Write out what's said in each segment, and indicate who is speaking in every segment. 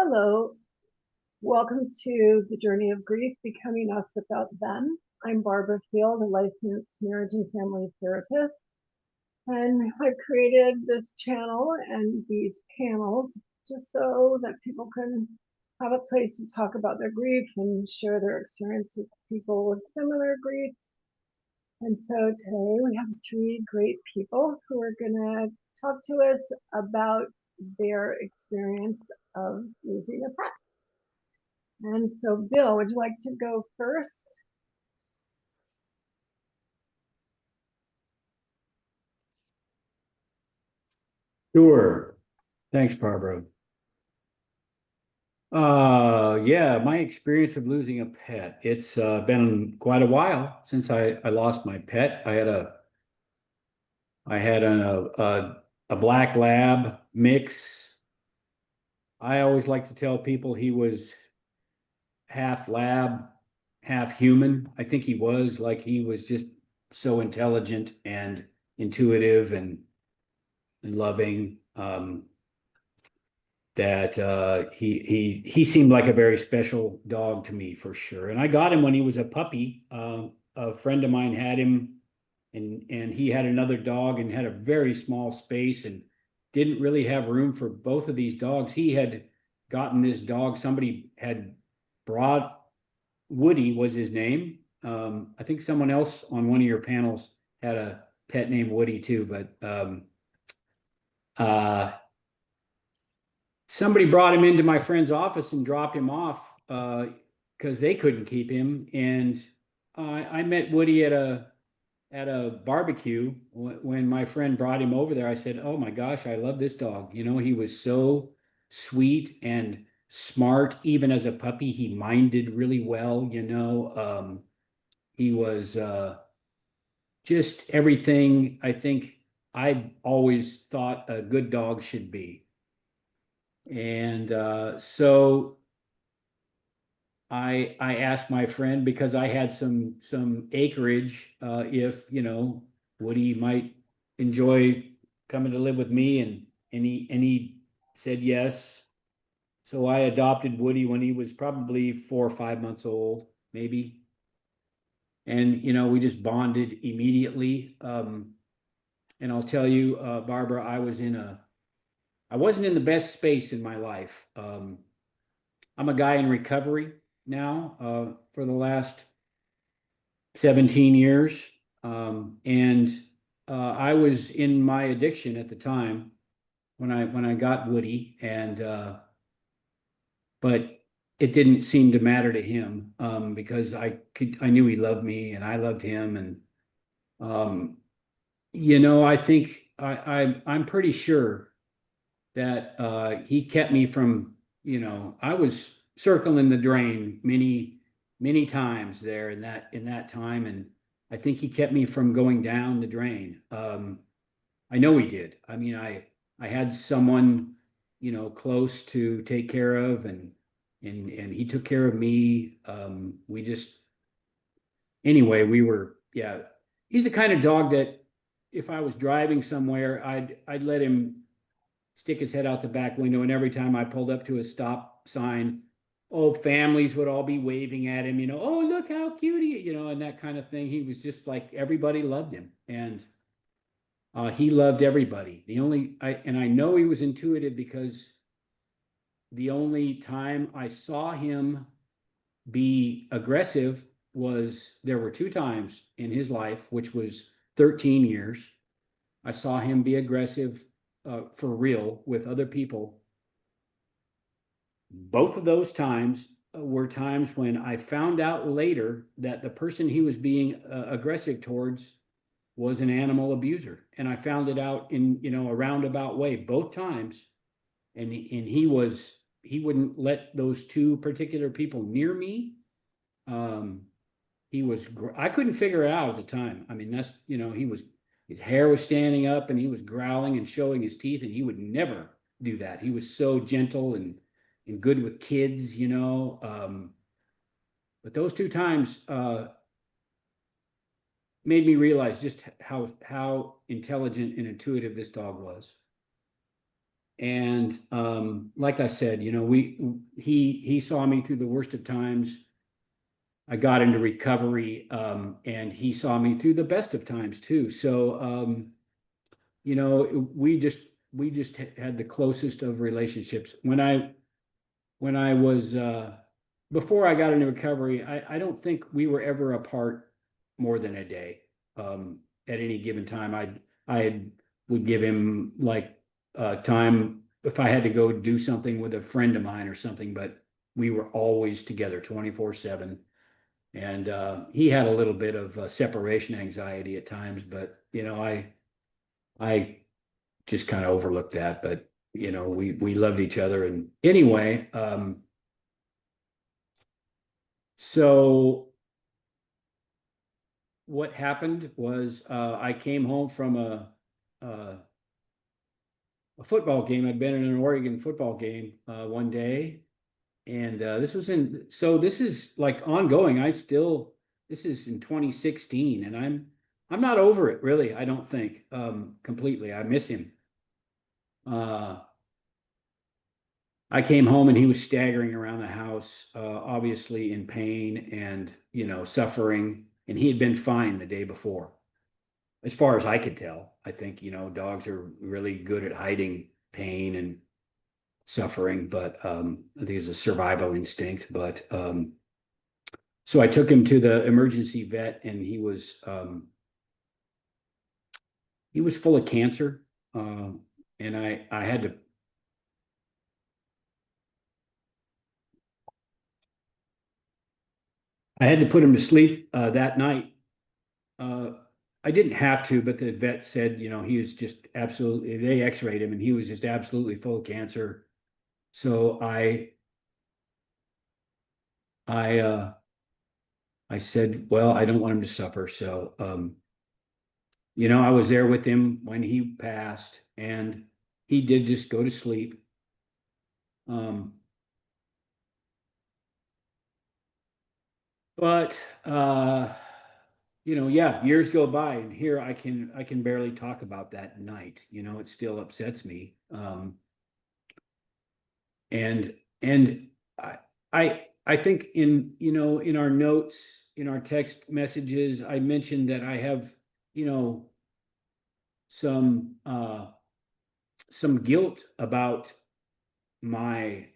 Speaker 1: Hello, welcome to the journey of grief, becoming us without them. I'm Barbara Field, a licensed marriage and family therapist, and I've created this channel and these panels just so that people can have a place to talk about their grief and share their experiences with people with similar griefs. And so today we have three great people who are going to talk to us about their experience of losing a pet. And so, Bill, would you like to go first?
Speaker 2: Sure. Thanks, Barbara. Yeah, my experience of losing a pet. It's been quite a while since I lost my pet. I had a black lab mix. I always like to tell people he was half lab, half human. I think he was just so intelligent and intuitive and loving. That he seemed like a very special dog to me for sure. And I got him when he was a puppy. A friend of mine had him, and he had another dog and had a very small space and didn't really have room for both of these dogs. He had gotten this dog. Somebody had brought Woody was his name. I think someone else on one of your panels had a pet named Woody too, but uh, somebody brought him into my friend's office and dropped him off because they couldn't keep him. And I met Woody at a barbecue when my friend brought him over there. I said, "Oh my gosh, I love this dog." You know, he was so sweet and smart. Even as a puppy, he minded really well. He was just everything I think I always thought a good dog should be. And so I asked my friend because I had some acreage if Woody might enjoy coming to live with me, and he said yes. So I adopted Woody when he was probably 4 or 5 months old, maybe, and we just bonded immediately. And I'll tell you, Barbara, I wasn't in the best space in my life. I'm a guy in recovery now for the last 17 years. And I was in my addiction at the time when I got Woody, and but it didn't seem to matter to him because I knew he loved me and I loved him, and um, I think I'm pretty sure that he kept me from, I was circling the drain many times there in that time, and I think he kept me from going down the drain. I know he did. I mean, I had someone, close to take care of, and he took care of me. We just anyway, we were yeah. He's the kind of dog that if I was driving somewhere, I'd let him stick his head out the back window, and every time I pulled up to a stop sign, oh, families would all be waving at him, oh, look how cute and that kind of thing. He was just like everybody loved him, and he loved everybody. I know he was intuitive because the only time I saw him be aggressive there were two times in his life, which was 13 years. I saw him be aggressive for real with other people. Both of those times were times when I found out later that the person he was being aggressive towards was an animal abuser, and I found it out in a roundabout way both times. And he wouldn't let those two particular people near me. Um, I couldn't figure it out at the time. I mean, that's his hair was standing up and he was growling and showing his teeth, and he would never do that. He was so gentle and good with kids. But those two times made me realize just how intelligent and intuitive this dog was. And like I said, you know, he saw me through the worst of times. I got into recovery, and he saw me through the best of times too. So you know, we just had the closest of relationships. When I was before I got into recovery, I don't think we were ever apart more than a day. At any given time, I would give him like time if I had to go do something with a friend of mine or something, but we were always together 24/7. And he had a little bit of separation anxiety at times, but you know, I just kind of overlooked that. But you know, we loved each other. And anyway, so what happened was I came home from a football game. I'd been in an Oregon football game one day, and this is like ongoing. This is in 2016, and I'm not over it really. I don't think completely. I miss him. Uh, I came home and he was staggering around the house, obviously in pain and, you know, suffering. And he had been fine the day before, as far as I could tell. I think, you know, dogs are really good at hiding pain and suffering, but I think it's a survival instinct. But so I took him to the emergency vet, and he was full of cancer, and I had to put him to sleep that night. Uh, I didn't have to, but the vet said, you know, he was just absolutely, they x-rayed him and he was just absolutely full of cancer. So I, uh, I said, well, I don't want him to suffer. So, you know, I was there with him when he passed, and he did just go to sleep. Um, but, you know, yeah, years go by, and here I can barely talk about that night. You know, it still upsets me. And and I I think in, you know, in our notes, in our text messages, I mentioned that I have, you know, some some guilt about my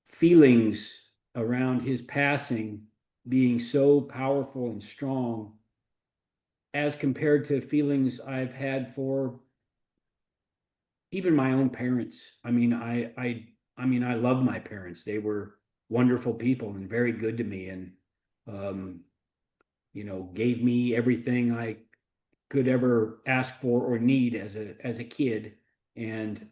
Speaker 2: feelings around his passing being so powerful and strong as compared to feelings I've had for even my own parents. I mean, I love my parents. They were wonderful people and very good to me, and um, you know, gave me everything I could ever ask for or need as a kid, and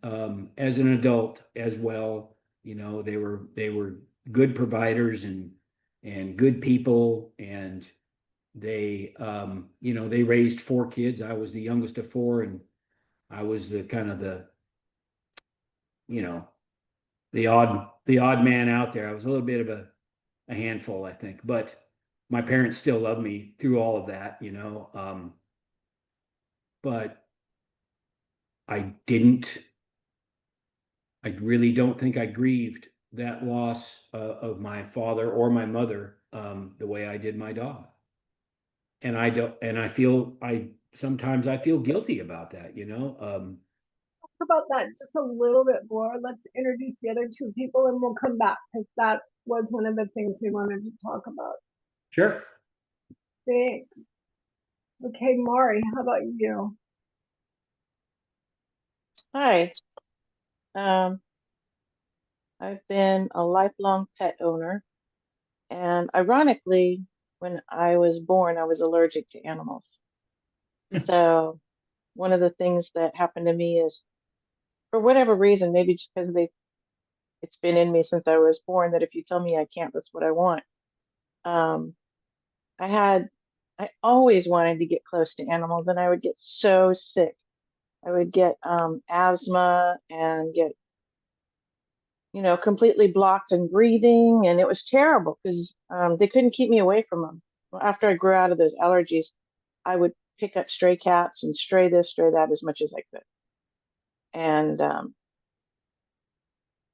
Speaker 2: as an adult as well. You know, they were good providers and good people, and they you know, they raised four kids. I was the youngest of four, and I was the kind of the, you know, the odd man out there. I was a little bit of a handful, I think, but my parents still love me through all of that, you know. But I didn't, I really don't think I grieved that loss of my father or my mother the way I did my dog. And I don't, and I feel, I sometimes I feel guilty about that, you know.
Speaker 1: Talk about that just a little bit more. Let's introduce the other two people and we'll come back because that was one of the things we wanted to talk about.
Speaker 2: Sure.
Speaker 1: Thanks. Okay, Mari, how about you?
Speaker 3: Hi, um, I've been a lifelong pet owner, and ironically, when I was born, I was allergic to animals. So one of the things that happened to me is, for whatever reason, maybe just because it's been in me since I was born, that if you tell me I can't, that's what I want. Um, I had, I always wanted to get close to animals, and I would get so sick. I would get asthma and get, completely blocked and breathing. And it was terrible because they couldn't keep me away from them. Well, after I grew out of those allergies, I would pick up stray cats and stray this, stray that as much as I could. And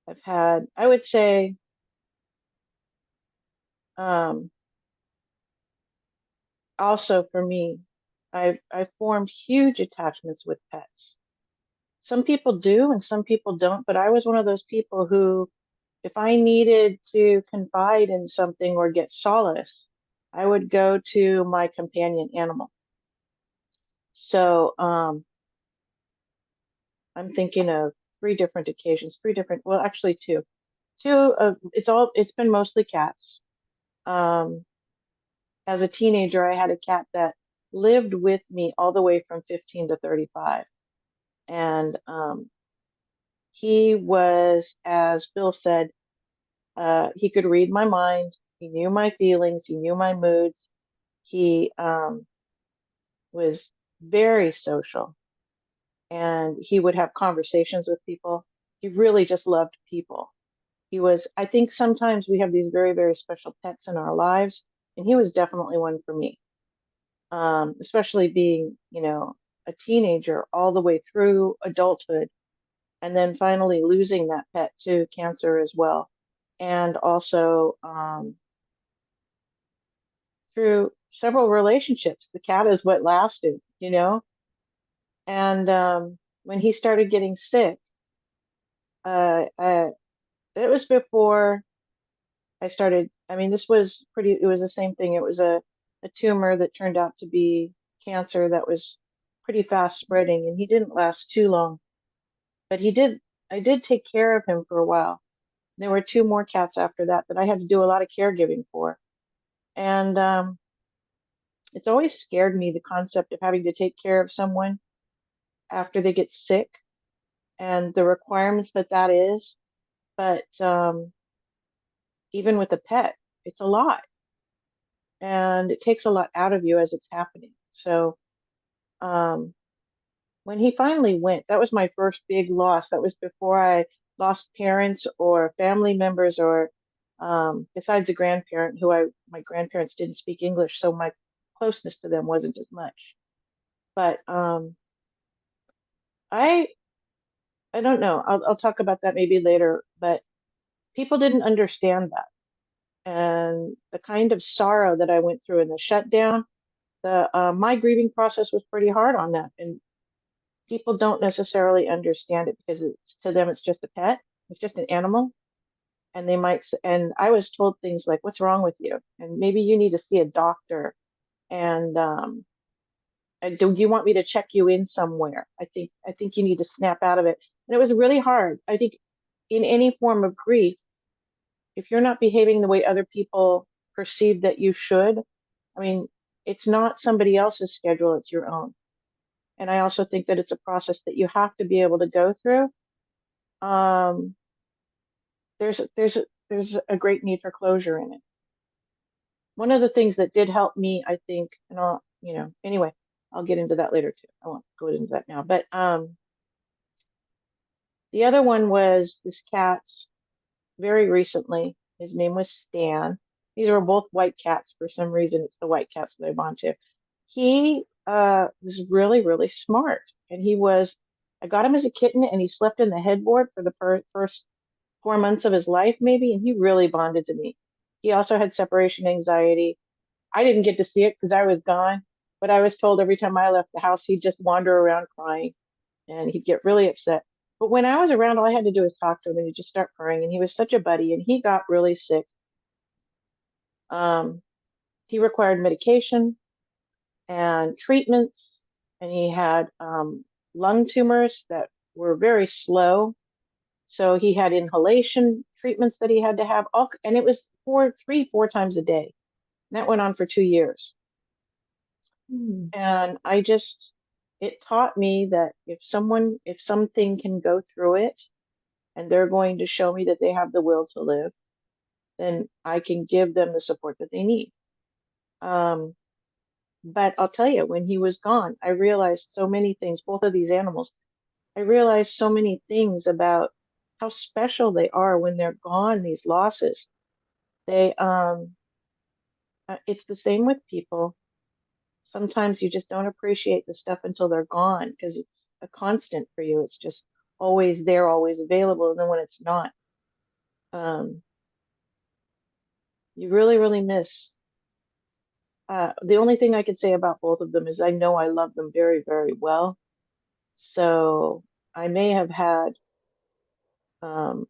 Speaker 3: I've had, I would say, um, also for me, I've formed huge attachments with pets. Some people do and some people don't, but I was one of those people who, if I needed to confide in something or get solace, I would go to my companion animal. So I'm thinking of three different occasions, three different, well, actually two. It's been mostly cats. Um, as a teenager, I had a cat that lived with me all the way from 15 to 35. And he was, as Bill said, he could read my mind. He knew my feelings. He knew my moods. He was very social and he would have conversations with people. He really just loved people. I think sometimes we have these very, very special pets in our lives, and he was definitely one for me. Especially being, a teenager all the way through adulthood, and then finally losing that pet to cancer as well. And also through several relationships, the cat is what lasted. And when he started getting sick, uh, uh, it was before I started. I mean, it was the same thing. It was a tumor that turned out to be cancer that was pretty fast spreading, and he didn't last too long. But I did take care of him for a while. There were two more cats after that that I had to do a lot of caregiving for. And it's always scared me, the concept of having to take care of someone after they get sick and the requirements that is. But even with a pet, it's a lot and it takes a lot out of you as it's happening. So um, when he finally went, that was my first big loss. That was before I lost parents or family members or besides a grandparent my grandparents didn't speak English, so my closeness to them wasn't as much. But I I don't know. I'll talk about that maybe later, but people didn't understand that. And the kind of sorrow that I went through in the shutdown, the my grieving process was pretty hard on that. And people don't necessarily understand it because to them it's just a pet, it's just an animal, and and I was told things like, "What's wrong with you?" And maybe you need to see a doctor. And do you want me to check you in somewhere? I think you need to snap out of it. And it was really hard. I think in any form of grief, if you're not behaving the way other people perceive that you should, I mean, it's not somebody else's schedule, it's your own. And I also think that it's a process that you have to be able to go through. Um, there's a great need for closure in it. One of the things that did help me, I think, and anyway, I'll get into that later too. I won't go into that now. But the other one was this cat very recently. His name was Stan. These were both white cats. For some reason, it's the white cats that I'm onto. He was really, really smart. And I got him as a kitten and he slept in the headboard for the first 4 months of his life, maybe. And he really bonded to me. He also had separation anxiety. I didn't get to see it because I was gone, but I was told every time I left the house, he'd just wander around crying and he'd get really upset. But when I was around, all I had to do was talk to him and he'd just start crying. And he was such a buddy and he got really sick. Um, he required medication and treatments, and he had lung tumors that were very slow. So he had inhalation treatments that he had to have, and it was 4 times a day. And that went on for 2 years. And it taught me that if something can go through it and they're going to show me that they have the will to live, then I can give them the support that they need. But I'll tell you, when he was gone, I realized so many things, both of these animals, I realized so many things about how special they are when they're gone, these losses. It's the same with people. Sometimes you just don't appreciate the stuff until they're gone because it's a constant for you. It's just always there, always available. And then when it's not, Um, you really, really miss. The only thing I can say about both of them is I know I love them very, very well. So I may have had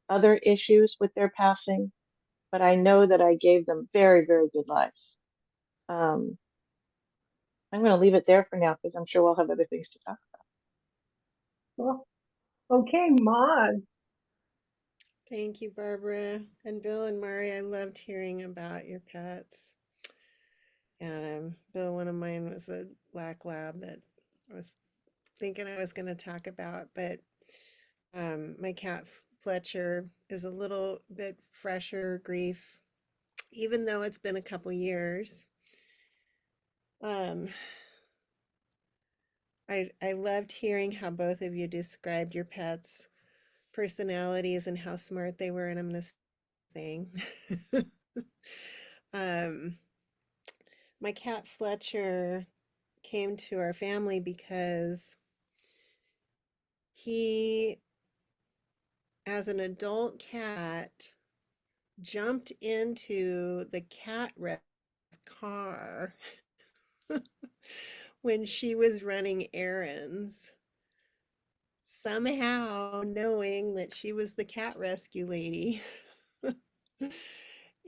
Speaker 3: other issues with their passing, but I know that I gave them very, very good lives. Um, I'm going to leave it there for now because I'm sure we'll have other things to talk
Speaker 1: Well, okay, Maude.
Speaker 4: Thank you, Barbara. And Bill and Mari, I loved hearing about your pets. And Bill, one of mine was a black lab that I was thinking I was going to talk about, but my cat Fletcher is a little bit fresher grief, even though it's been a couple years. Um, I loved hearing how both of you described your pets' personalities and how smart they were, and I'm going to thing. um, my cat Fletcher came to our family because he, as an adult cat, jumped into the cat rescue car when she was running errands, somehow knowing that she was the cat rescue lady.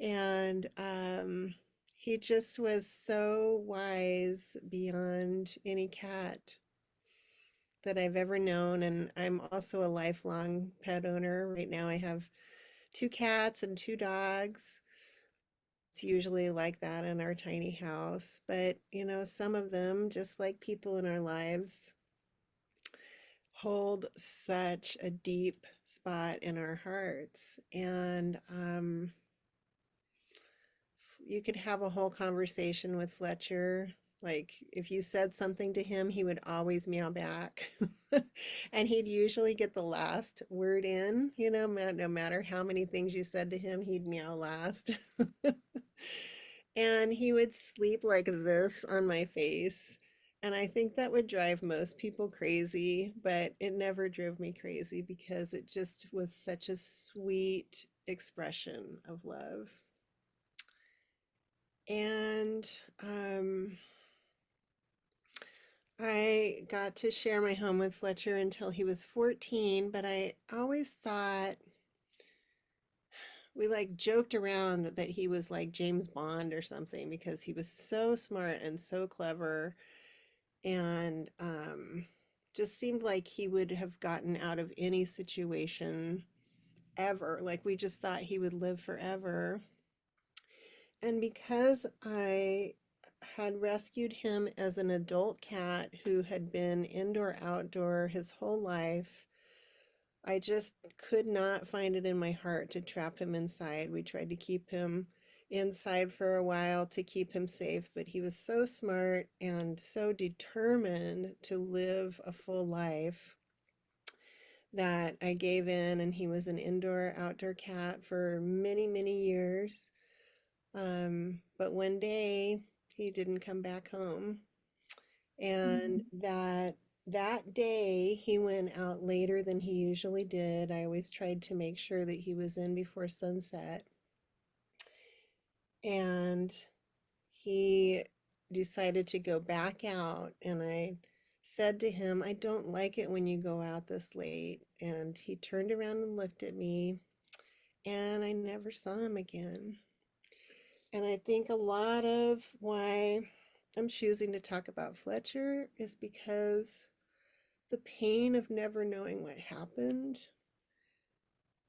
Speaker 4: And he just was so wise beyond any cat that I've ever known. And I'm also a lifelong pet owner. Right now, I have 2 cats and 2 dogs. It's usually like that in our tiny house. But, you know, some of them, just like people in our lives, hold such a deep spot in our hearts. And you could have a whole conversation with Fletcher. Like if you said something to him, he would always meow back. And he'd usually get the last word in, you know, no matter how many things you said to him, he'd meow last. And he would sleep like this on my face. And I think that would drive most people crazy, but it never drove me crazy because it just was such a sweet expression of love. And I got to share my home with Fletcher until he was 14, but I always thought we like joked around that he was like James Bond or something because he was so smart and so clever and just seemed like he would have gotten out of any situation ever. Like we just thought he would live forever. And because I had rescued him as an adult cat who had been indoor outdoor his whole life, I just could not find it in my heart to trap him inside. We tried to keep him inside for a while to keep him safe, but he was so smart and so determined to live a full life that I gave in, and he was an indoor outdoor cat for many, many years. But one day he didn't come back home. And that day he went out later than he usually did. I always tried to make sure that he was in before sunset. And he decided to go back out. And I said to him, I don't like it when you go out this late. And he turned around and looked at me, and I never saw him again. And I think a lot of why I'm choosing to talk about Fletcher is because the pain of never knowing what happened,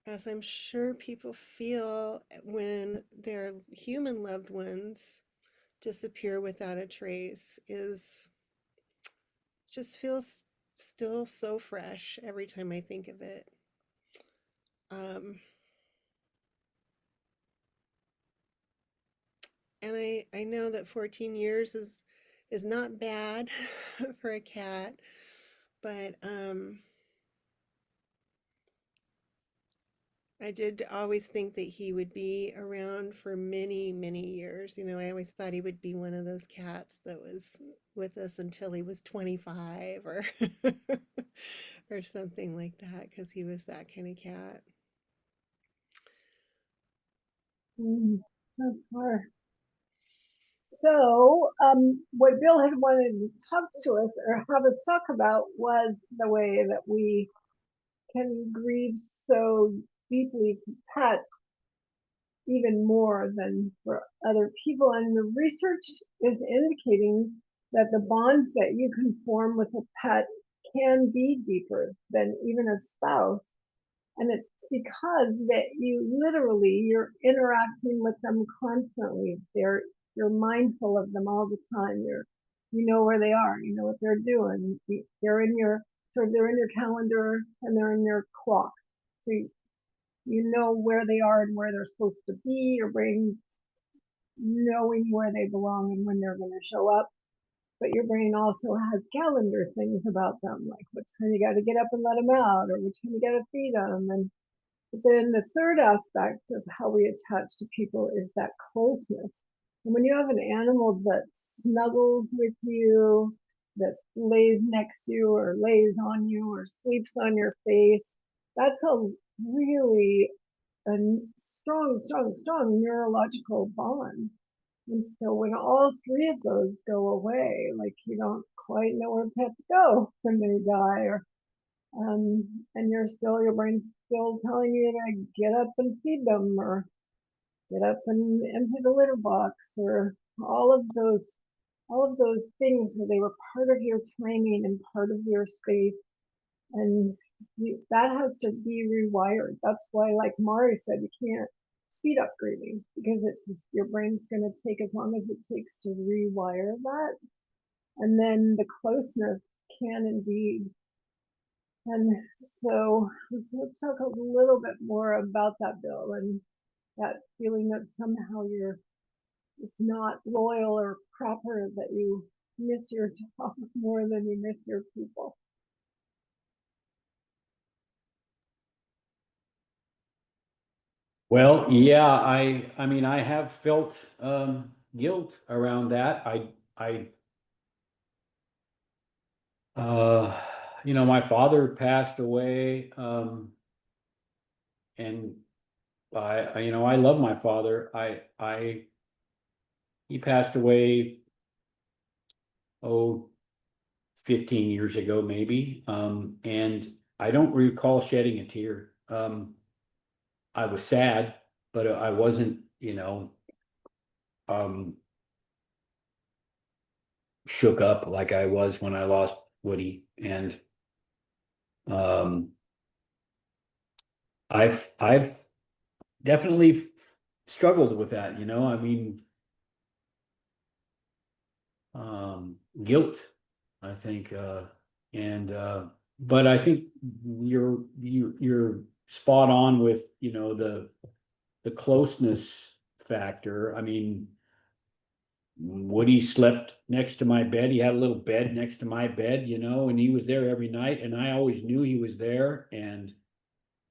Speaker 4: as I'm sure people feel when their human loved ones disappear without a trace, is just feels still so fresh every time I think of it. Um, and I know that 14 years is not bad for a cat, but I did always think that he would be around for many, many years. You know, I always thought he would be one of those cats that was with us until he was 25 or or something like that, because he was that kind of cat.
Speaker 1: So far. So, what Bill had wanted to talk to us or have us talk about was the way that we can grieve so deeply for pets, even more than for other people. And the research is indicating that the bonds that you can form with a pet can be deeper than even a spouse. And it's because that you're interacting with them constantly. You're mindful of them all the time. You know where they are, you know what they're doing. They're in your calendar and they're in your clock. So you know where they are and where they're supposed to be. Your brain knowing where they belong and when they're going to show up. But your brain also has calendar things about them, like what time you got to get up and let them out, or what time you got to feed them. And then the third aspect of how we attach to people is that closeness. And when you have an animal that snuggles with you, that lays next to you, or lays on you, or sleeps on your face, that's a really a strong neurological bond. And so when all three of those go away, like you don't quite know where pets go when they die, or and your brain's still telling you to get up and feed them, or get up and empty the litter box, or all of those things where they were part of your timing and part of your space. And that has to be rewired. That's why, like Mari said, you can't speed up grieving, because your brain's going to take as long as it takes to rewire that. And then the closeness can indeed. And so let's talk a little bit more about that, Bill, and that feeling that somehow it's not loyal or proper, that you miss your job more than you miss your people.
Speaker 2: Well, yeah, I mean, I have felt guilt around that. I uh my father passed away, and I love my father. He passed away, oh, 15 years ago maybe. And I don't recall shedding a tear. I was sad, but I wasn't, um shook up like I was when I lost Woody. And um I've definitely struggled with that, I mean, guilt, I think, and but I think you're spot on with, the closeness factor. I mean, Woody slept next to my bed. He had a little bed next to my bed, and he was there every night, and I always knew he was there. And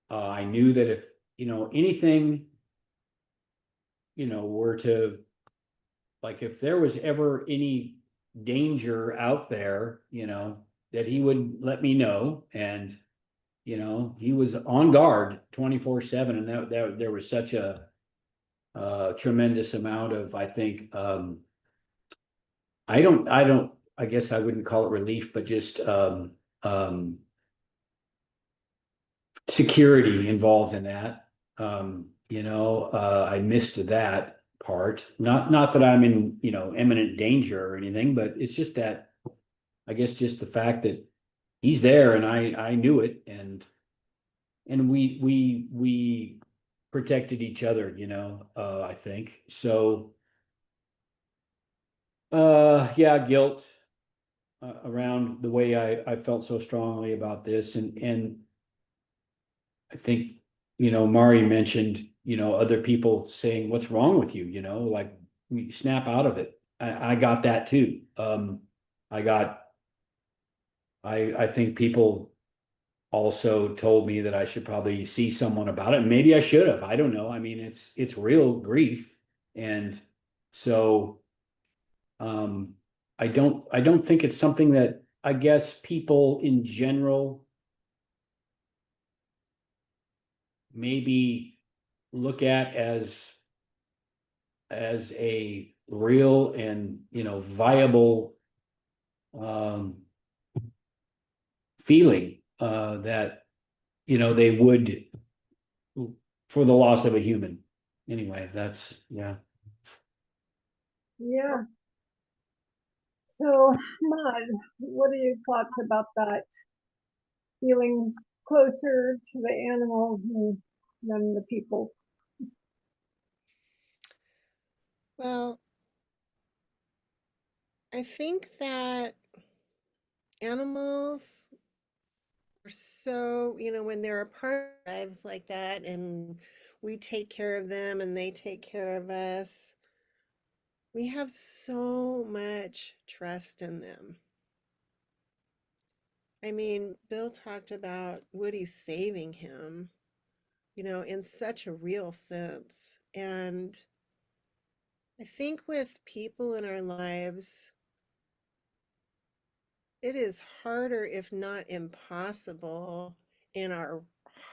Speaker 2: I knew that if, anything, were to, like, if there was ever any danger out there, that he would let me know. And, he was on guard 24/7. And that there was such a tremendous amount of, I think, I guess I wouldn't call it relief, but just security involved in that. I missed that part. Not that I'm in, imminent danger or anything, but it's just that, I guess, just the fact that he's there, and I knew it, and we protected each other, I think. So yeah, guilt around the way I felt so strongly about this. And I think, Mari mentioned, other people saying, "What's wrong with you?" Like, we snap out of it. I got that too. I got, I think people also told me that I should probably see someone about it. And maybe I should have. I don't know. I mean, it's real grief. And so, I don't think it's something that, I guess, people in general maybe look at as as a real and, viable feeling that, they would for the loss of a human. Anyway, that's, yeah.
Speaker 1: Yeah. So, Maude, what are your thoughts about that? Feeling closer to the animals than the people?
Speaker 4: Well, I think that animals are so, when they're a part of our lives like that, and we take care of them and they take care of us, we have so much trust in them. I mean, Bill talked about Woody saving him, in such a real sense. And I think with people in our lives, it is harder, if not impossible, in our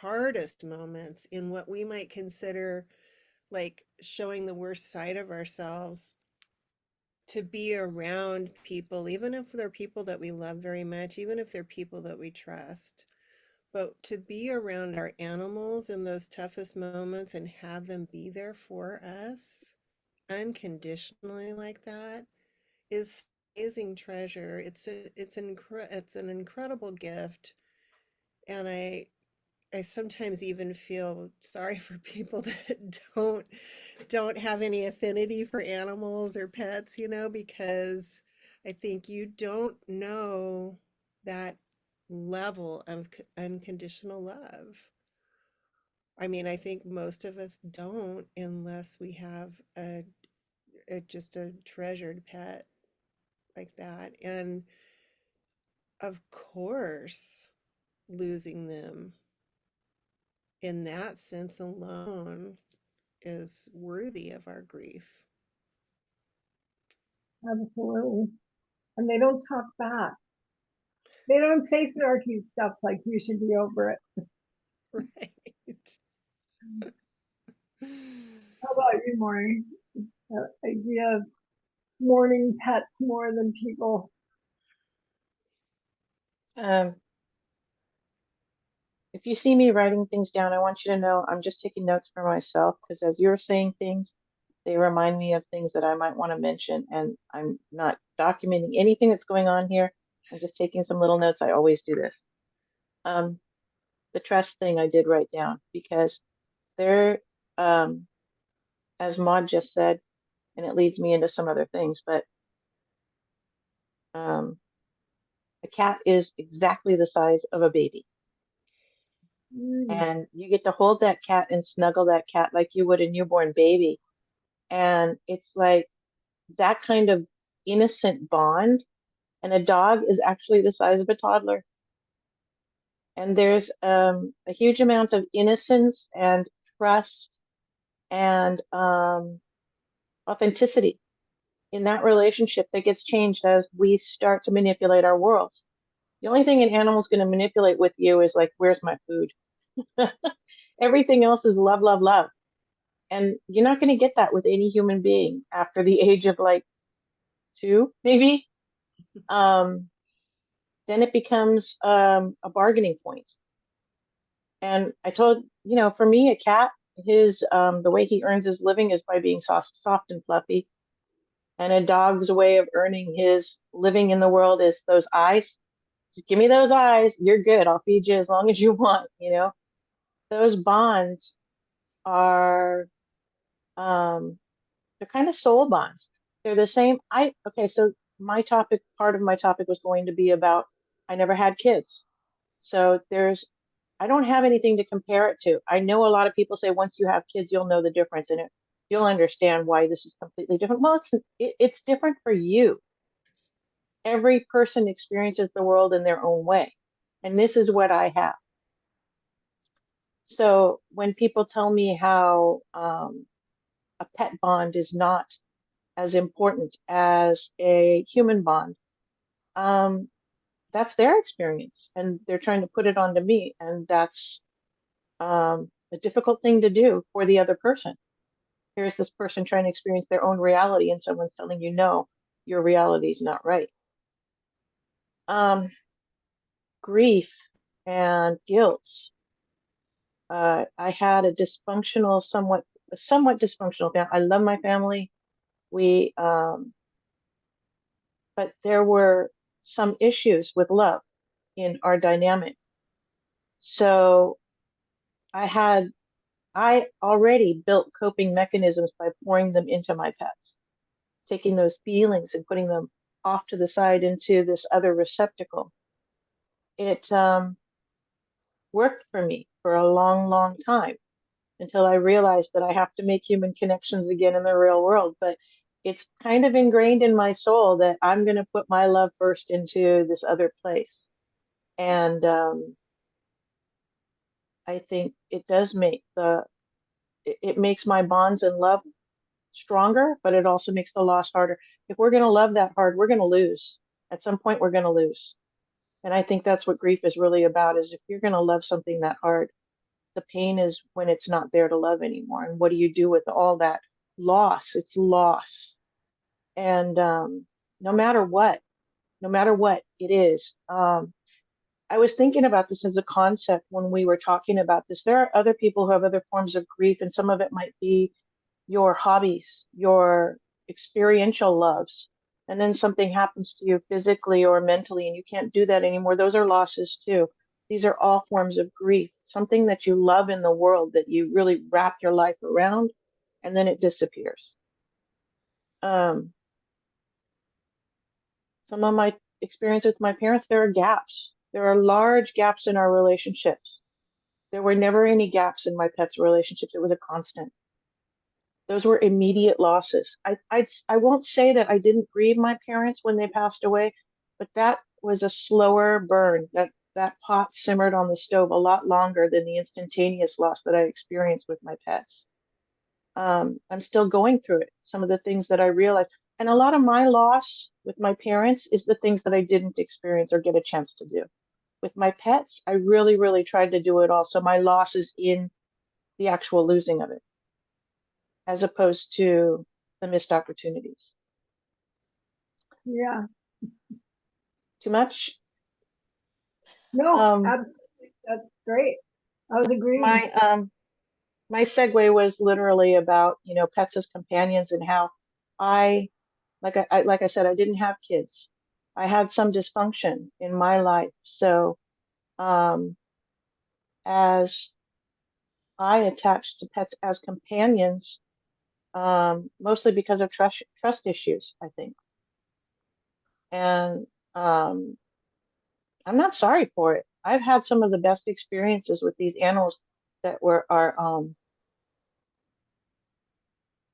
Speaker 4: hardest moments, in what we might consider like showing the worst side of ourselves, to be around people, even if they're people that we love very much, even if they're people that we trust. But to be around our animals in those toughest moments and have them be there for us unconditionally like that is amazing treasure. It's an incredible gift, and I sometimes even feel sorry for people that don't have any affinity for animals or pets, because I think you don't know that level of unconditional love. I mean, I think most of us don't unless we have just a treasured pet like that. And of course, losing them in that sense alone is worthy of our grief.
Speaker 1: Absolutely. And they don't talk back. They don't say snarky stuff like you should be over it.
Speaker 4: Right.
Speaker 1: How about you, Maury? The idea of mourning pets more than people.
Speaker 3: Um, if you see me writing things down, I want you to know I'm just taking notes for myself, because as you're saying things, they remind me of things that I might want to mention, and I'm not documenting anything that's going on here. I'm just taking some little notes. I always do this. The trust thing I did write down, because there, as Maude just said, and it leads me into some other things, but a cat is exactly the size of a baby.
Speaker 1: Mm.
Speaker 3: And you get to hold that cat and snuggle that cat like you would a newborn baby. And it's like that kind of innocent bond. And a dog is actually the size of a toddler. And there's a huge amount of innocence and trust and authenticity in that relationship that gets changed as we start to manipulate our worlds. The only thing an animal's going to manipulate with you is like, where's my food? Everything else is love, love, love. And you're not going to get that with any human being after the age of like 2, maybe. Then it becomes a bargaining point. And I told, for me, a cat, the way he earns his living is by being soft and fluffy. And a dog's way of earning his living in the world is those eyes. Just give me those eyes. You're good. I'll feed you as long as you want. Those bonds are, they're kind of soul bonds. They're the same. Okay, so part of my topic was going to be about, I never had kids. So I don't have anything to compare it to. I know a lot of people say once you have kids, you'll know the difference in it. You'll understand why this is completely different. Well, it's different for you. Every person experiences the world in their own way. And this is what I have. So when people tell me how a pet bond is not as important as a human bond, that's their experience. And they're trying to put it onto me. And that's a difficult thing to do for the other person. here's this person trying to experience their own reality, and someone's telling you, no, your reality is not right. Grief and guilt. I had a dysfunctional, somewhat dysfunctional family. I love my family. We, but there were some issues with love in our dynamic. So I already built coping mechanisms by pouring them into my pets, taking those feelings and putting them off to the side into this other receptacle. It worked for me for a long, long time until I realized that I have to make human connections again in the real world. But it's kind of ingrained in my soul that I'm going to put my love first into this other place. And I think it does make it makes my bonds in love stronger, but it also makes the loss harder. If we're going to love that hard, we're going to lose. At some point, we're going to lose. And I think that's what grief is really about, is if you're going to love something that hard, the pain is when it's not there to love anymore. And what do you do with all that loss? It's loss. And no matter what it is, I was thinking about this as a concept when we were talking about this. There are other people who have other forms of grief, and some of it might be your hobbies, your experiential loves, and then something happens to you physically or mentally and you can't do that anymore. Those are losses too. These are all forms of grief, something that you love in the world that you really wrap your life around, and then it disappears. Some of my experience with my parents, there are gaps. There are large gaps in our relationships. There were never any gaps in my pets' relationships. It was a constant. Those were immediate losses. I won't say that I didn't grieve my parents when they passed away, but that was a slower burn. That pot simmered on the stove a lot longer than the instantaneous loss that I experienced with my pets. I'm still going through it. Some of the things that I realized, and a lot of my loss with my parents is the things that I didn't experience or get a chance to do. With my pets, I really, really tried to do it all. So my loss is in the actual losing of it, as opposed to the missed opportunities.
Speaker 1: Yeah.
Speaker 3: Too much?
Speaker 1: No, absolutely. That's great. I was agreeing.
Speaker 3: My segue was literally about, pets as companions, and how like I said, I didn't have kids. I had some dysfunction in my life. So as I attached to pets as companions, mostly because of trust issues, I think. And I'm not sorry for it. I've had some of the best experiences with these animals that are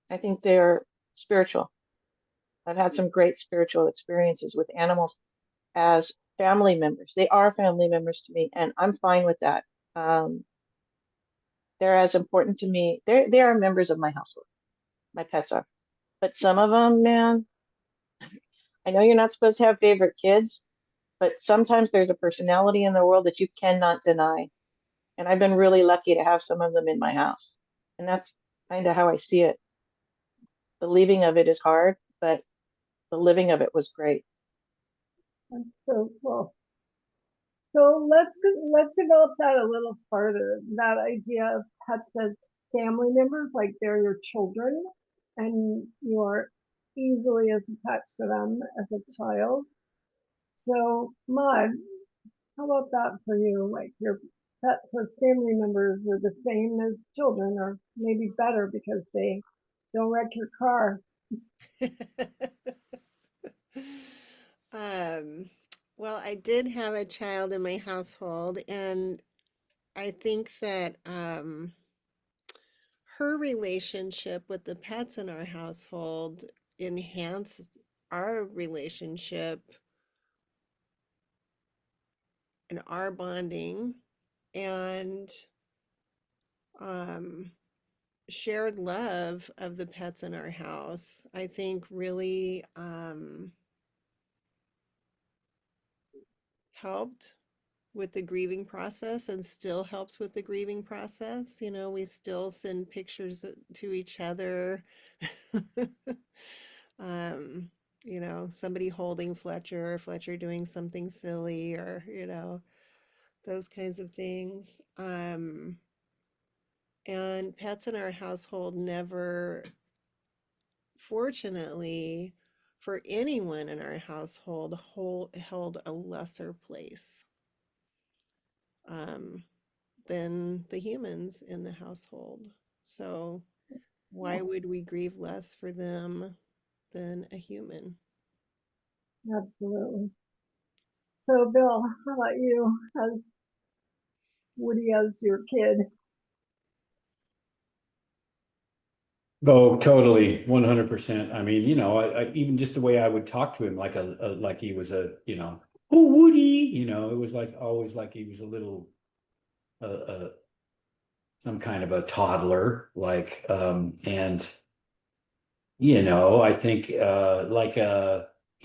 Speaker 3: I think they're spiritual. I've had some great spiritual experiences with animals as family members. They are family members to me, and I'm fine with that. They're as important to me. They are members of my household. My pets are. But some of them, man, I know you're not supposed to have favorite kids, but sometimes there's a personality in the world that you cannot deny. And I've been really lucky to have some of them in my house. And that's kind of how I see it. The leaving of it is hard, but the living of it was great.
Speaker 1: That's so cool. So let's develop that a little further. That idea of pets as family members, like they're your children, and you're easily as attached to them as a child. So, Maude, how about that for you? Like your pets as family members are the same as children, or maybe better because they don't wreck your car.
Speaker 4: Um, well, I did have a child in my household, and I think that her relationship with the pets in our household enhanced our relationship and our bonding, and um, shared love of the pets in our house, I think really helped with the grieving process and still helps with the grieving process. You know, we still send pictures to each other. um, you know, somebody holding Fletcher, or Fletcher doing something silly, or, you know, those kinds of things. And pets in our household never, fortunately, for anyone in our household, held a lesser place um, than the humans in the household. So why would we grieve less for them than a human?
Speaker 1: Absolutely. So, Bill, how about you? As Woody as your kid?
Speaker 2: Oh, totally, 100%. I mean, even just the way I would talk to him, like he was oh, Woody, it was like always like he was a little, some kind of a toddler, and I think,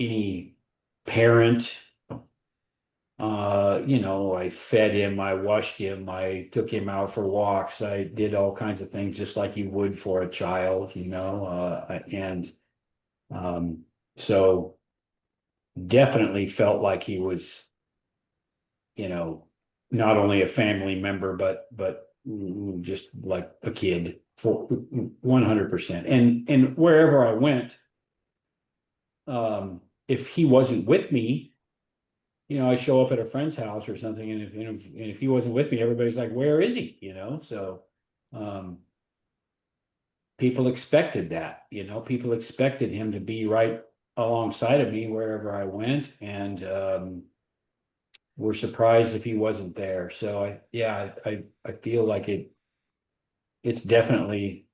Speaker 2: any parent, I fed him, I washed him, I took him out for walks, I did all kinds of things just like you would for a child, and so definitely felt like he was, you know, not only a family member, but just like a kid for 100%. And wherever I went, if he wasn't with me, I show up at a friend's house or something, and if he wasn't with me, everybody's like, "Where is he?" So um, people expected that. People expected him to be right alongside of me wherever I went, and were surprised if he wasn't there. So I feel like it's definitely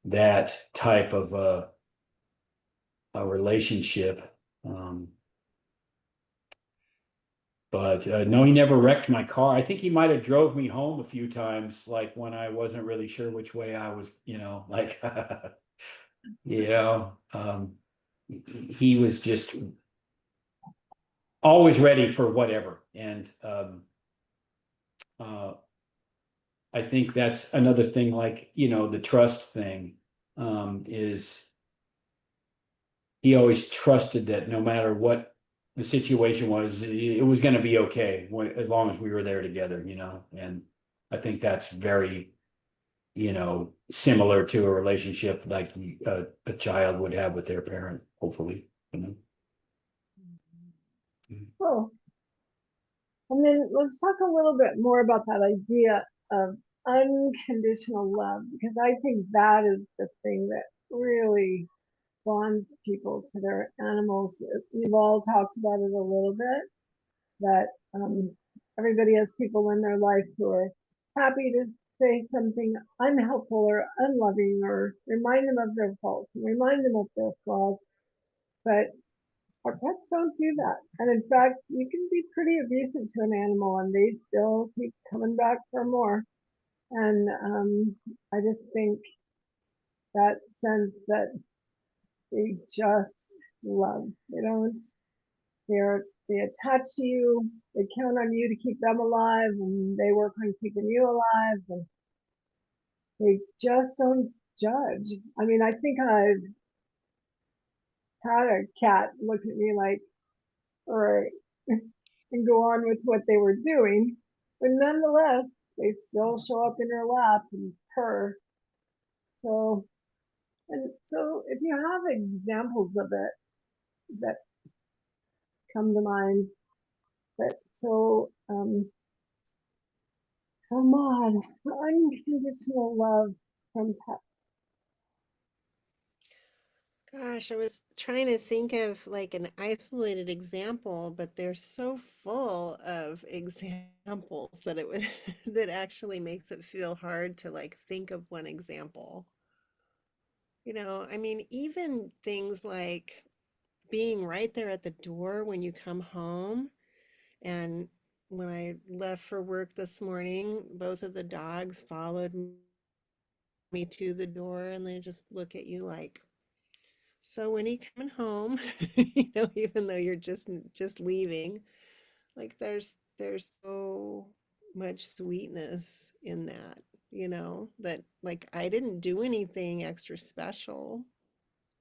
Speaker 2: that type of a relationship. Um, But no, he never wrecked my car. I think he might have drove me home a few times, like when I wasn't really sure which way I was, like, you know, um, he was just always ready for whatever. And uh, I think that's another thing, like, the trust thing, is he always trusted that no matter what the situation was, it was going to be okay as long as we were there together, and I think that's very, similar to a relationship like a child would have with their parent, hopefully,
Speaker 1: Oh, and then let's talk a little bit more about that idea of unconditional love, because I think that is the thing that really bonds people to their animals. We've all talked about it a little bit, that everybody has people in their life who are happy to say something unhelpful or unloving, or remind them of their faults and remind them of their flaws. But our pets don't do that. And in fact, you can be pretty abusive to an animal and they still keep coming back for more. And I just think that sense that they just love. They attach to you, they count on you to keep them alive, and they work on keeping you alive, and they just don't judge. I mean, I think I've had a cat look at me like, all right, and go on with what they were doing, but nonetheless, they still show up in your lap and purr. So, and so if you have examples of it that come to mind, that so Maude, unconditional love from pets.
Speaker 4: Gosh, I was trying to think of like an isolated example, but they're so full of examples that it would that actually makes it feel hard to like think of one example. You know, I mean, even things like being right there at the door when you come home. And when I left for work this morning, both of the dogs followed me to the door and they just look at you like, so when are you coming home? You know, even though you're just leaving. Like there's so much sweetness in that, that like I didn't do anything extra special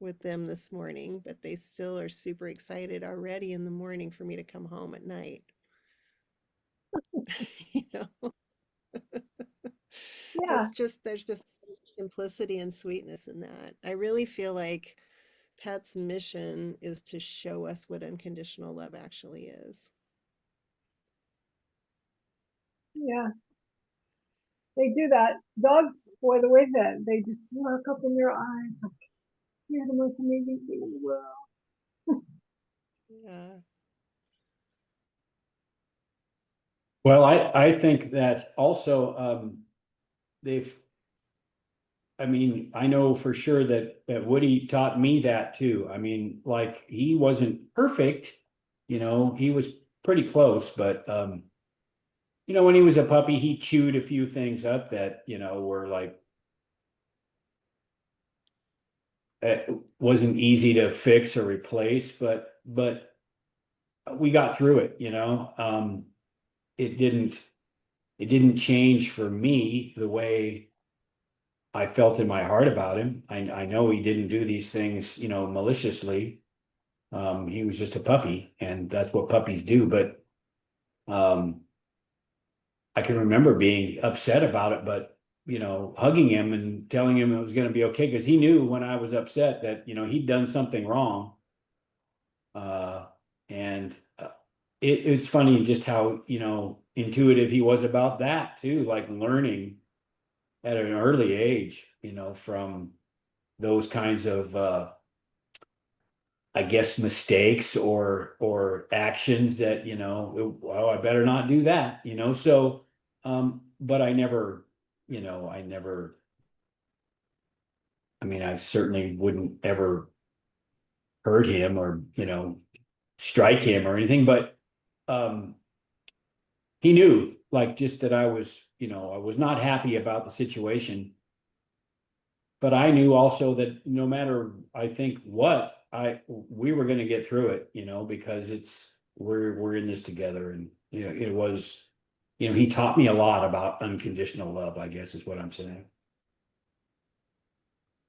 Speaker 4: with them this morning, but they still are super excited already in the morning for me to come home at night. You know,
Speaker 1: Yeah,
Speaker 4: there's just simplicity and sweetness in that. I really feel like Pet's mission is to show us what unconditional love actually is.
Speaker 1: yeah. They do that. Dogs, boy, the way that they just look up in your eyes, like, you're the most amazing thing in the world.
Speaker 4: Yeah.
Speaker 2: Well, I think that also they've I mean, I know for sure that Woody taught me that too. I mean, like he wasn't perfect, he was pretty close, but when he was a puppy, he chewed a few things up that, were like it wasn't easy to fix or replace, but we got through it, it didn't change for me the way I felt in my heart about him. I know he didn't do these things, maliciously. He was just a puppy, and that's what puppies do. But um, I can remember being upset about it, but hugging him and telling him it was going to be okay because he knew when I was upset that he'd done something wrong. And it's funny just how intuitive he was about that too, like learning at an early age, from those kinds of I guess mistakes or actions that, well, I better not do that, so but I never, I never, I mean, I certainly wouldn't ever hurt him or, strike him or anything, but he knew like just that I was not happy about the situation. But I knew also that no matter I think what we were going to get through it, because we're in this together, and it was, he taught me a lot about unconditional love, I guess is what I'm saying.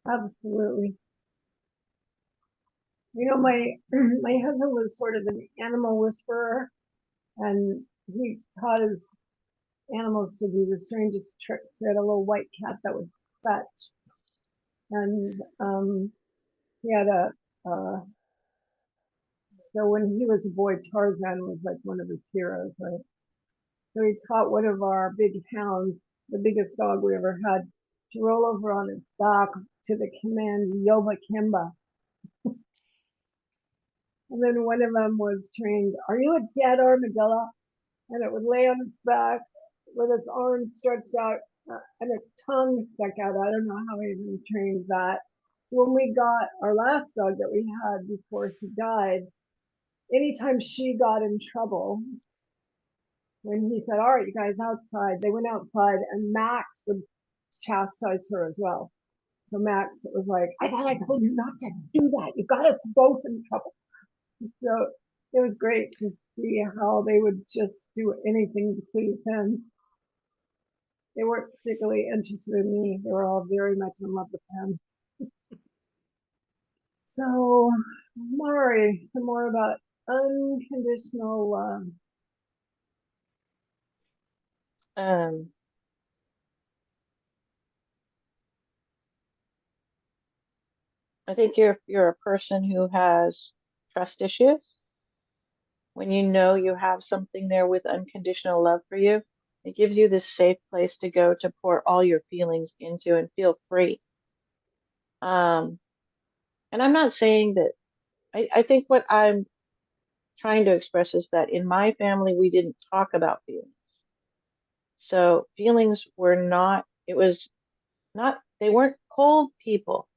Speaker 1: Absolutely. My my husband was sort of an animal whisperer, and he taught his animals to do the strangest tricks. He had a little white cat that would fetch, and he had so when he was a boy, Tarzan was like one of his heroes, right? So he taught one of our big hounds, the biggest dog we ever had, to roll over on its back to the command Yoba Kimba. And then one of them was trained, "Are you a dead armadillo?" And it would lay on its back with its arms stretched out and its tongue stuck out. I don't know how he even trained that. So when we got our last dog that we had before he died, anytime she got in trouble, when he said, "All right, you guys outside," they went outside and Max would chastise her as well. So Max was like, "I thought I told you not to do that. You got us both in trouble." So it was great to see how they would just do anything to please him. They weren't particularly interested in me. They were all very much in love with him. So, Mari, some more about unconditional love.
Speaker 3: Um, I think you're a person who has trust issues. When you know you have something there with unconditional love for you, it gives you this safe place to go to pour all your feelings into and feel free. Um, and I'm not saying that, I think what I'm trying to express is that in my family, we didn't talk about feelings. So feelings were not, it was not, they weren't cold people,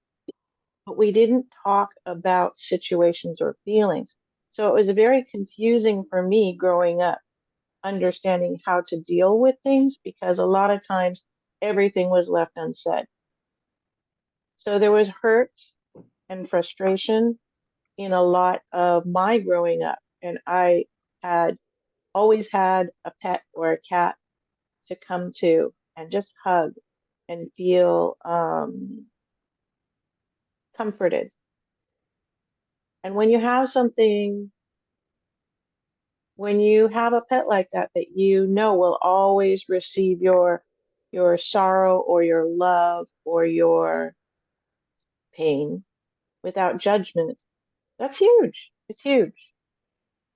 Speaker 3: but we didn't talk about situations or feelings. So it was very confusing for me growing up, understanding how to deal with things because a lot of times everything was left unsaid. So there was hurt and frustration in a lot of my growing up. And I had always had a pet or a cat to come to and just hug and feel comforted. And when you have something, when you have a pet like that, that you know will always receive your sorrow or your love or your pain without judgment, that's huge. It's huge.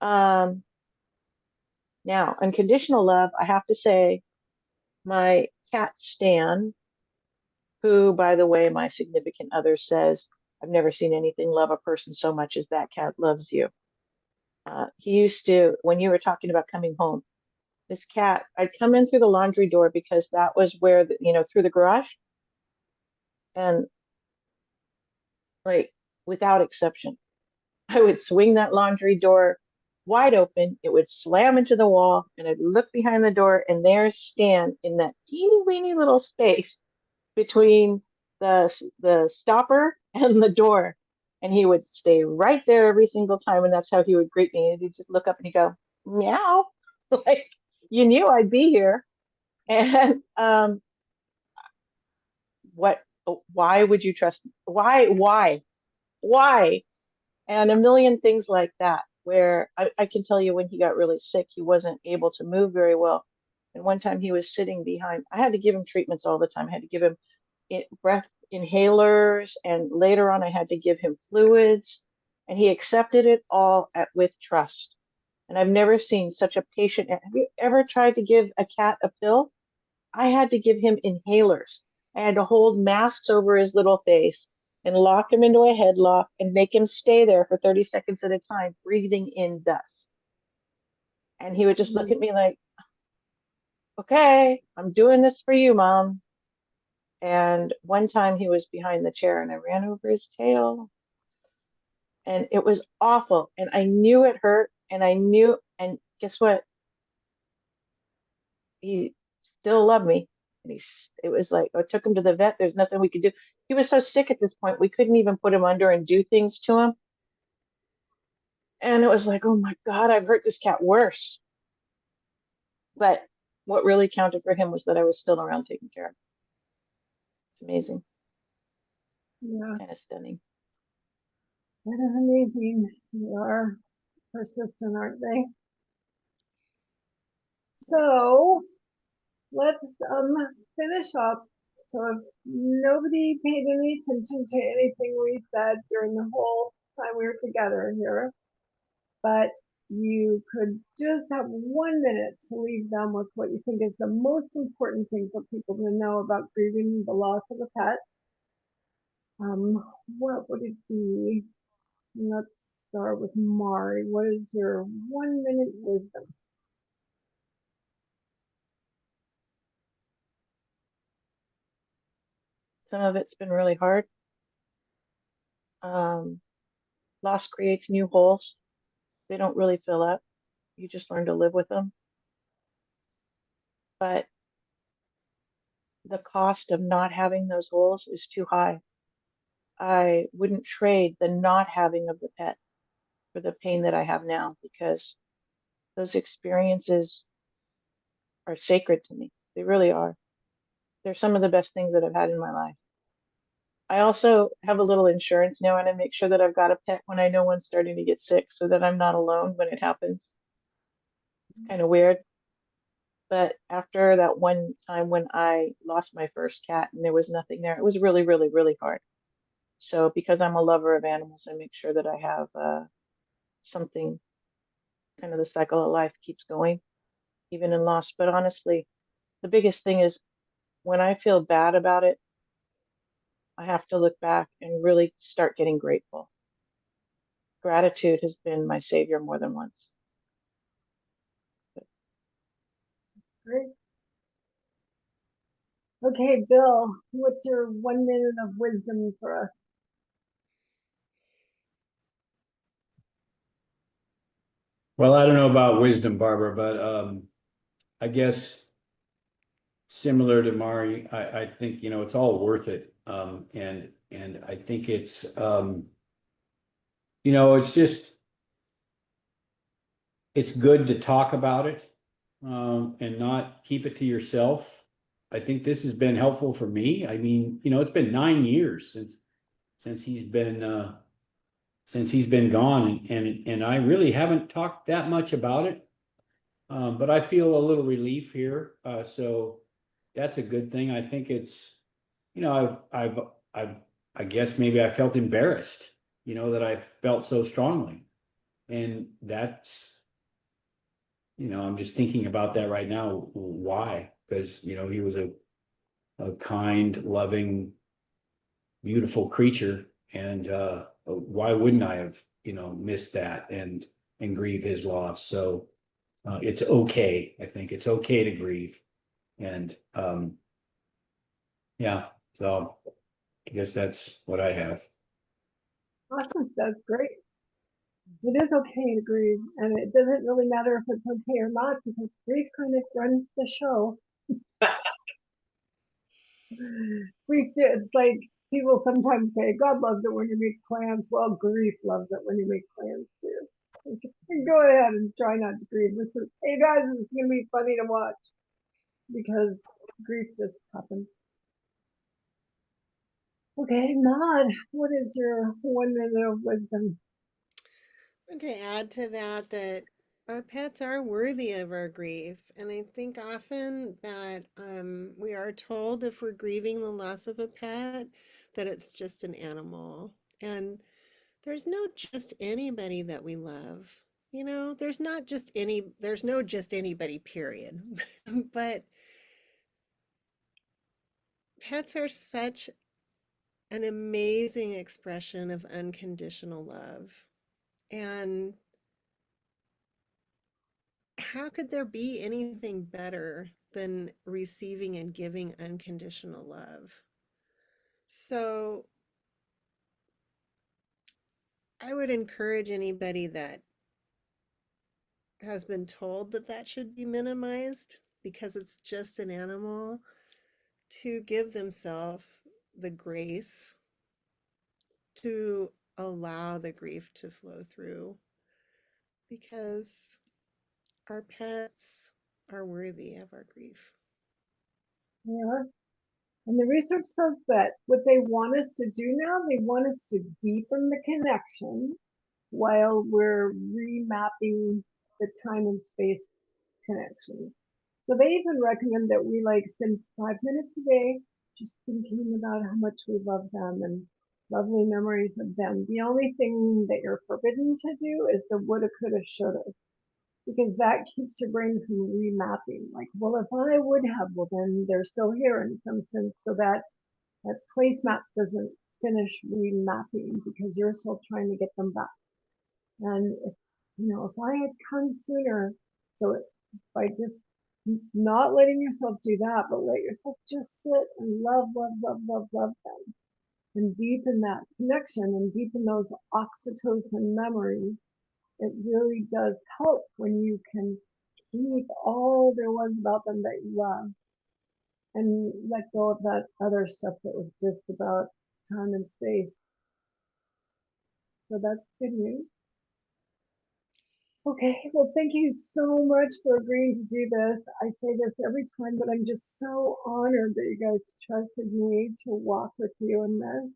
Speaker 3: Um, Now, unconditional love, I have to say, my cat Stan, who, by the way, my significant other says, I've never seen anything love a person so much as that cat loves you. He used to, when you were talking about coming home, this cat, I'd come in through the laundry door because that was where, through the garage, and like without exception, I would swing that laundry door wide open. It would slam into the wall, and I'd look behind the door, and there's Stan in that teeny weeny little space between the stopper and the door. And he would stay right there every single time, and that's how he would greet me. He'd just look up and he'd go, meow, like you knew I'd be here. And what? Why would you trust me? Why? And a million things like that, where I can tell you when he got really sick, he wasn't able to move very well. And one time he was sitting behind, I had to give him treatments all the time. I had to give him breath inhalers, and later on I had to give him fluids, and he accepted it all with trust. And I've never seen such a patient. Have you ever tried to give a cat a pill? I had to give him inhalers. I had to hold masks over his little face and lock him into a headlock and make him stay there for 30 seconds at a time, breathing in dust. And he would just look at me like, okay, I'm doing this for you, Mom. And one time he was behind the chair and I ran over his tail, and it was awful. And I knew it hurt, and and guess what? He still loved me. And it was like, I took him to the vet. There's nothing we could do. He was so sick at this point, we couldn't even put him under and do things to him. And it was like, oh my God, I've hurt this cat worse. But what really counted for him was that I was still around taking care of him. It's amazing.
Speaker 1: Yeah,
Speaker 3: Kind of stunning.
Speaker 1: that is amazing. They are persistent, aren't they? So let's finish up. So if nobody paid any attention to anything we said during the whole time we were together here, but you could just have 1 minute to leave them with what you think is the most important thing for people to know about grieving the loss of a pet, what would it be? Let's start with Mari. What is your 1 minute wisdom?
Speaker 3: Some of it's been really hard. Loss creates new holes. They don't really fill up. You just learn to live with them. But the cost of not having those holes is too high. I wouldn't trade the not having of the pet for the pain that I have now, because those experiences are sacred to me. They really are. They're some of the best things that I've had in my life. I also have a little insurance now, and I make sure that I've got a pet when I know one's starting to get sick so that I'm not alone when it happens. It's kind of weird. But after that one time when I lost my first cat and there was nothing there, it was really, really, really hard. So because I'm a lover of animals, I make sure that I have something, kind of the cycle of life keeps going, even in loss. But honestly, the biggest thing is when I feel bad about it, I have to look back and really start getting grateful. Gratitude has been my savior more than once.
Speaker 1: Great. Okay, Bill, what's your 1 minute of wisdom for us?
Speaker 2: Well, I don't know about wisdom, Barbara, but I guess similar to Mari, I think, it's all worth it. And I think it's, it's just, it's good to talk about it, and not keep it to yourself. I think this has been helpful for me. I mean, it's been 9 years since he's been gone, and I really haven't talked that much about it. But I feel a little relief here, so that's a good thing. I think it's, I've I guess maybe I felt embarrassed, that I felt so strongly, and that's, I'm just thinking about that right now. Why? Because he was a kind, loving, beautiful creature, and why wouldn't I have missed that and grieve his loss? So it's okay. I think it's okay to grieve, and yeah. So I guess that's what I have.
Speaker 1: Awesome, that's great. It is okay to grieve, and it doesn't really matter if it's okay or not, because grief kind of runs the show. Grief, it's like people sometimes say, God loves it when you make plans. Well, grief loves it when you make plans too. Go ahead and try not to grieve. Hey guys, this is gonna be funny to watch because grief just happens. Okay, Maude, what is your 1 minute of wisdom?
Speaker 4: And to add to that, that our pets are worthy of our grief. And I think often that we are told if we're grieving the loss of a pet, that it's just an animal. And there's no just anybody that we love. There's no just anybody, period. But pets are such an amazing expression of unconditional love. And how could there be anything better than receiving and giving unconditional love? So I would encourage anybody that has been told that that should be minimized because it's just an animal to give themselves the grace to allow the grief to flow through because our pets are worthy of our grief.
Speaker 1: Yeah. And the research says that what they want us to do now, they want us to deepen the connection while we're remapping the time and space connection. So they even recommend that we spend 5 minutes a day just thinking about how much we love them and lovely memories of them. The only thing that you're forbidden to do is the woulda, coulda, shoulda, because that keeps your brain from remapping. Like, well, if I would have, well, then they're still here in some sense. So that place map doesn't finish remapping because you're still trying to get them back. And if I had come sooner, so by just not letting yourself do that, but let yourself just sit and love, love, love, love, love them and deepen that connection and deepen those oxytocin memories, it really does help when you can keep all there was about them that you love and let go of that other stuff that was just about time and space. So that's good news. Okay, well, thank you so much for agreeing to do this. I say this every time, but I'm just so honored that you guys trusted me to walk with you in this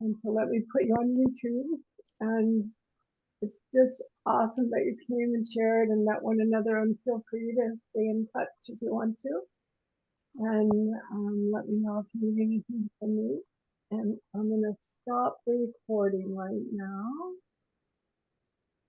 Speaker 1: and to let me put you on YouTube. And it's just awesome that you came and shared and met one another, and feel free to stay in touch if you want to. And let me know if you need anything from me. And I'm going to stop the recording right now.